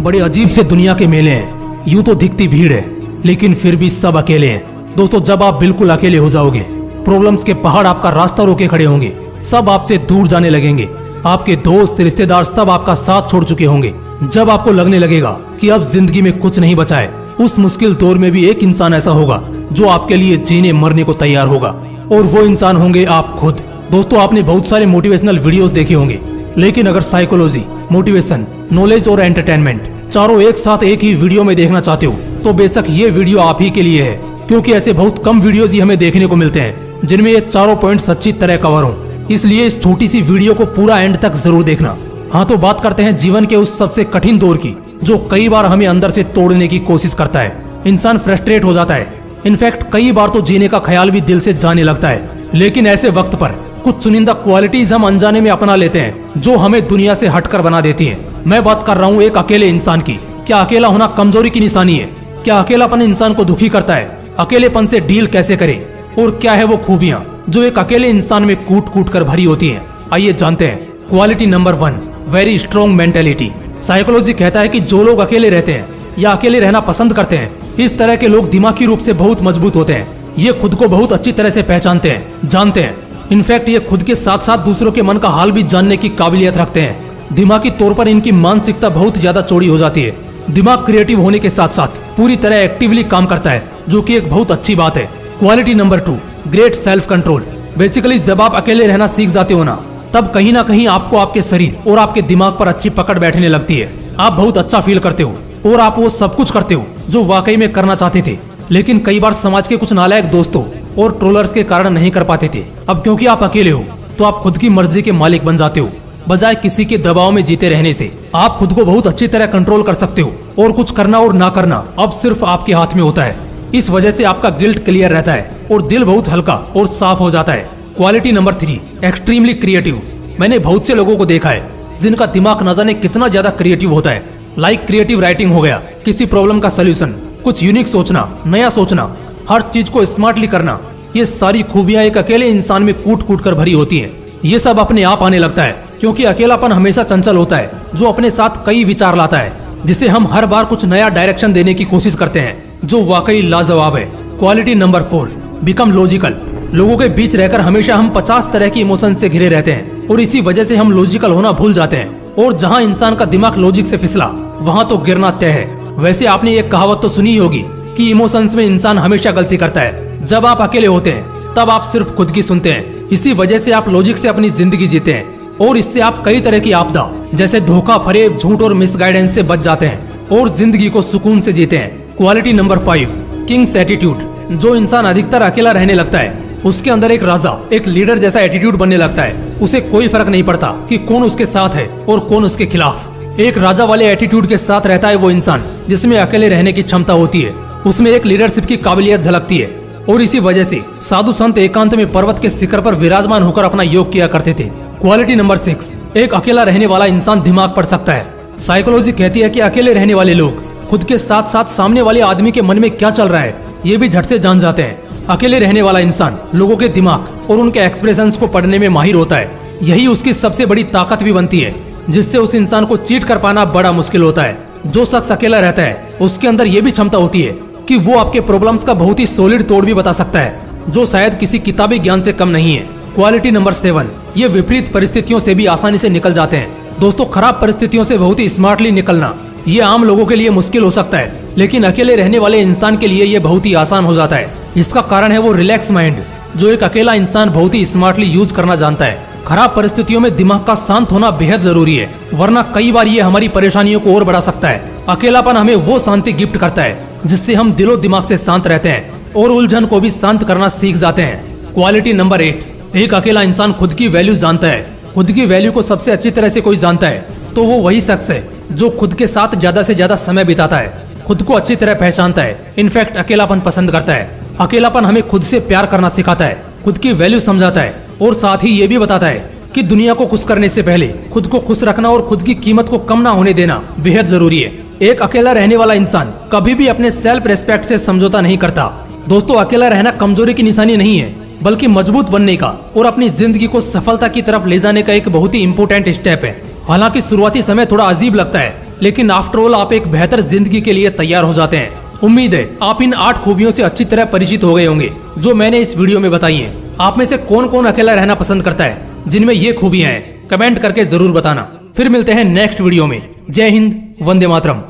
बड़े अजीब से दुनिया के मेले हैं। यूं तो दिखती भीड़ है, लेकिन फिर भी सब अकेले हैं। दोस्तों, जब आप बिल्कुल अकेले हो जाओगे, प्रॉब्लम्स के पहाड़ आपका रास्ता रोके खड़े होंगे, सब आपसे दूर जाने लगेंगे, आपके दोस्त रिश्तेदार सब आपका साथ छोड़ चुके होंगे, जब आपको लगने लगेगा कि अब जिंदगी में कुछ नहीं बचा है, उस मुश्किल दौर में भी एक इंसान ऐसा होगा जो आपके लिए जीने मरने को तैयार होगा, और वो इंसान होंगे आप खुद। दोस्तों, आपने बहुत सारे मोटिवेशनल वीडियोस देखे होंगे, लेकिन अगर साइकोलॉजी, मोटिवेशन, नॉलेज और एंटरटेनमेंट चारों एक साथ एक ही वीडियो में देखना चाहते हो तो बेशक ये वीडियो आप ही के लिए है, क्योंकि ऐसे बहुत कम वीडियोस ही हमें देखने को मिलते हैं जिनमें ये चारों पॉइंट्स अच्छी तरह कवर हो। इसलिए इस छोटी सी वीडियो को पूरा एंड तक जरूर देखना। हाँ, तो बात करते हैं जीवन के उस सबसे कठिन दौर की, जो कई बार हमें अंदर से तोड़ने की कोशिश करता है। इंसान फ्रस्ट्रेट हो जाता है, इनफैक्ट कई बार तो जीने का ख्याल भी दिल से जाने लगता है। लेकिन ऐसे वक्त पर कुछ चुनिंदा क्वालिटीज हम अनजाने में अपना लेते हैं जो हमें दुनिया से हटकर बना देती हैं। मैं बात कर रहा हूँ एक अकेले इंसान की। क्या अकेला होना कमजोरी की निशानी है? क्या अकेलापन इंसान को दुखी करता है? अकेलेपन से डील कैसे करें? और क्या है वो खूबियाँ जो एक अकेले इंसान में कूट कूट कर भरी होती हैं? आइए जानते हैं। Quality number 1, very strong mentality. Psychology कहता है कि जो लोग अकेले रहते हैं या अकेले रहना पसंद करते हैं, इस तरह के लोग दिमागी रूप से बहुत मजबूत होते हैं। ये खुद को बहुत अच्छी तरह से पहचानते हैं, जानते हैं। इनफैक्ट ये खुद के साथ साथ दूसरों के मन का हाल भी जानने की काबिलियत रखते हैं। दिमागी तौर पर इनकी मानसिकता बहुत ज्यादा चौड़ी हो जाती है। दिमाग क्रिएटिव होने के साथ साथ पूरी तरह एक्टिवली काम करता है, जो कि एक बहुत अच्छी बात है। Quality number 2, great self control. Basically जब आप अकेले रहना सीख जाते हो ना, तब कहीं ना कहीं आपको आपके शरीर और आपके दिमाग पर अच्छी पकड़ बैठने लगती है। आप बहुत अच्छा फील करते हो और आप वो सब कुछ करते हो जो वाकई में करना चाहते थे, लेकिन कई बार समाज के कुछ नालायक दोस्तों और ट्रोलर्स के कारण नहीं कर पाते थे। अब क्योंकि आप अकेले हो तो आप खुद की मर्जी के मालिक बन जाते हो, बजाय किसी के दबाव में जीते रहने से। आप खुद को बहुत अच्छी तरह कंट्रोल कर सकते हो और कुछ करना और ना करना अब सिर्फ आपके हाथ में होता है। इस वजह से आपका गिल्ट क्लियर रहता है और दिल बहुत हल्का और साफ हो जाता है। Quality number 3, extremely creative. मैंने बहुत से लोगों को देखा है जिनका दिमाग न जाने कितना ज्यादा क्रिएटिव होता है। लाइक क्रिएटिव राइटिंग हो गया, किसी प्रॉब्लम का सोल्यूशन, कुछ यूनिक सोचना, नया सोचना, हर चीज को स्मार्टली करना। ये सारी खूबियां एक अकेले इंसान में कूट कूट कर भरी होती हैं। ये सब अपने आप आने लगता है, क्योंकि अकेलापन हमेशा चंचल होता है, जो अपने साथ कई विचार लाता है, जिसे हम हर बार कुछ नया डायरेक्शन देने की कोशिश करते हैं, जो वाकई लाजवाब है। Quality number 4, become logical. लोगों के बीच रहकर हमेशा हम 50 तरह की इमोशन से घिरे रहते हैं और इसी वजह से हम लॉजिकल होना भूल जाते हैं। और जहाँ इंसान का दिमाग लॉजिक से फिसला, वहाँ तो गिरना तय है। वैसे आपने एक कहावत तो सुनी होगी कि इमोशंस में इंसान हमेशा गलती करता है। जब आप अकेले होते हैं तब आप सिर्फ खुद की सुनते हैं। इसी वजह से आप लॉजिक से अपनी जिंदगी जीते हैं और इससे आप कई तरह की आपदा जैसे धोखा, फरेब, झूठ और मिसगाइडेंस से बच जाते हैं और जिंदगी को सुकून से जीते हैं। Quality number 5, Kings attitude. जो इंसान अधिकतर अकेला रहने लगता है, उसके अंदर एक राजा, एक लीडर जैसा एटीट्यूड बनने लगता है। उसे कोई फर्क नहीं पड़ता कि कौन उसके साथ है और कौन उसके खिलाफ। एक राजा वाले एटीट्यूड के साथ रहता है वो इंसान जिसमें अकेले रहने की क्षमता होती है। उसमें एक लीडरशिप की काबिलियत झलकती है और इसी वजह से साधु संत एकांत में पर्वत के शिखर पर विराजमान होकर अपना योग किया करते थे। क्वालिटी नंबर 6, एक अकेला रहने वाला इंसान दिमाग पढ़ सकता है। साइकोलॉजी कहती है कि अकेले रहने वाले लोग खुद के साथ साथ सामने वाले आदमी के मन में क्या चल रहा है ये भी झट से जान जाते हैं। अकेले रहने वाला इंसान लोगों के दिमाग और उनके एक्सप्रेशंस को पढ़ने में माहिर होता है। यही उसकी सबसे बड़ी ताकत भी बनती है, जिससे उस इंसान को चीट कर पाना बड़ा मुश्किल होता है। जो शख्स अकेला रहता है उसके अंदर ये भी क्षमता होती है कि वो आपके प्रॉब्लम्स का बहुत ही सॉलिड तोड़ भी बता सकता है, जो शायद किसी किताबी ज्ञान से कम नहीं है। क्वालिटी नंबर 7, ये विपरीत परिस्थितियों से भी आसानी से निकल जाते हैं। दोस्तों, खराब परिस्थितियों से बहुत ही स्मार्टली निकलना ये आम लोगों के लिए मुश्किल हो सकता है, लेकिन अकेले रहने वाले इंसान के लिए ये बहुत ही आसान हो जाता है। इसका कारण है वो रिलैक्स माइंड, जो एक अकेला इंसान बहुत ही स्मार्टली यूज करना जानता है। खराब परिस्थितियों में दिमाग का शांत होना बेहद जरूरी है, वरना कई बार ये हमारी परेशानियों को और बढ़ा सकता है। अकेलापन हमें वो शांति गिफ्ट करता है जिससे हम दिलो दिमाग से शांत रहते हैं और उलझन को भी शांत करना सीख जाते हैं। क्वालिटी नंबर 8, एक अकेला इंसान खुद की वैल्यू जानता है। खुद की वैल्यू को सबसे अच्छी तरह से कोई जानता है तो वो वही शख्स है जो खुद के साथ ज्यादा से ज्यादा समय बिताता है, खुद को अच्छी तरह पहचानता है, इनफैक्ट अकेलापन पसंद करता है। अकेलापन हमें खुद से प्यार करना सिखाता है, खुद की वैल्यू समझाता है और साथ ही ये भी बताता है कि दुनिया को खुश करने से पहले खुद को खुश रखना और खुद की कीमत को कम ना होने देना बेहद जरूरी है। एक अकेला रहने वाला इंसान कभी भी अपने सेल्फ रेस्पेक्ट से समझौता नहीं करता। दोस्तों, अकेला रहना कमजोरी की निशानी नहीं है, बल्कि मजबूत बनने का और अपनी जिंदगी को सफलता की तरफ ले जाने का एक बहुत ही इम्पोर्टेंट स्टेप है। हालांकि शुरुआती समय थोड़ा अजीब लगता है, लेकिन आफ्टर ऑल आप एक बेहतर जिंदगी के लिए तैयार हो जाते हैं। उम्मीद है आप इन 8 खूबियों से अच्छी तरह परिचित हो गए होंगे जो मैंने इस वीडियो में बताई हैं। आप में से कौन कौन अकेला रहना पसंद करता है जिनमें ये खूबियां हैं, कमेंट करके जरूर बताना। फिर मिलते हैं नेक्स्ट वीडियो में। जय हिंद, वंदे मातरम।